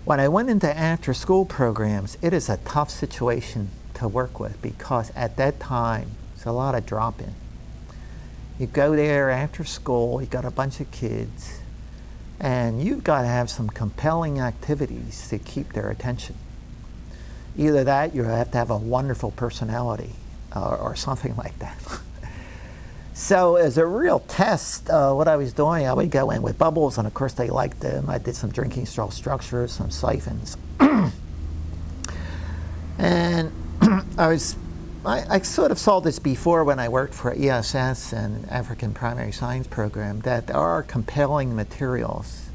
When I went into after-school programs, it is a tough situation to work with because at that time, it's a lot of drop-in. You go there after school, you got a bunch of kids, and you've got to have some compelling activities to keep their attention. Either that, you have to have a wonderful personality or something like that. So as a real test, what I was doing, I would go in with bubbles, and of course they liked them. I did some drinking straw structures, some siphons. And I sort of saw this before when I worked for ESS and African Primary Science Program, that there are compelling materials.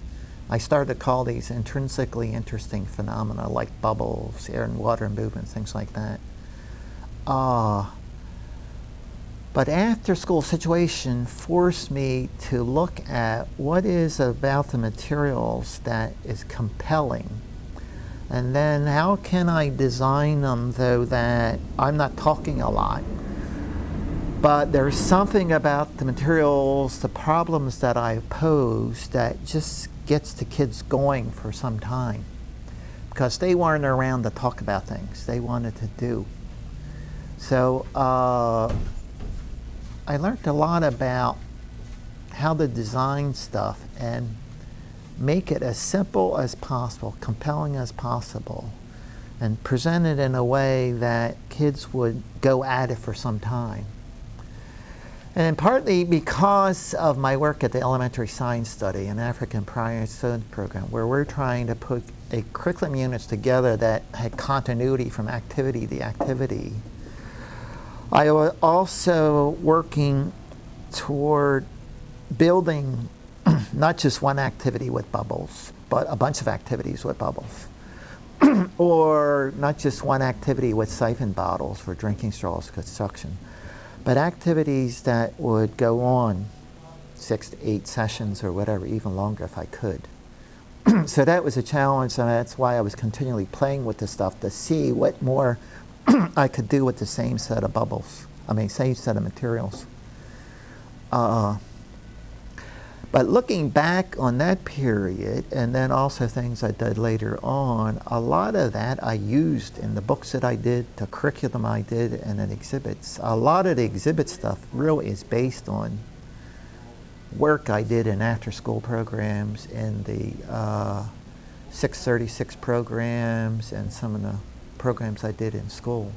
I started to call these intrinsically interesting phenomena like bubbles, air and water movements, things like that. But after-school situation forced me to look at what is about the materials that is compelling. And then how can I design them though that I'm not talking a lot, but there's something about the materials, the problems that I pose that just gets the kids going for some time. Because they weren't around to talk about things, they wanted to do. So I learned a lot about how to design stuff and make it as simple as possible, compelling as possible, and present it in a way that kids would go at it for some time. And partly because of my work at the Elementary Science Study and African Primary Science Program, where we're trying to put a curriculum units together that had continuity from activity to activity, I was also working toward building not just one activity with bubbles, but a bunch of activities with bubbles. Or not just one activity with siphon bottles for drinking straws construction, but activities that would go on 6 to 8 sessions or whatever, even longer if I could. So that was a challenge, and that's why I was continually playing with this stuff to see what more I could do with the same set of bubbles. I mean, same set of materials. But looking back on that period, and then also things I did later on, a lot of that I used in the books that I did, the curriculum I did, and in exhibits. A lot of the exhibit stuff really is based on work I did in after-school programs, in the 636 programs, and some of the programs I did in schools.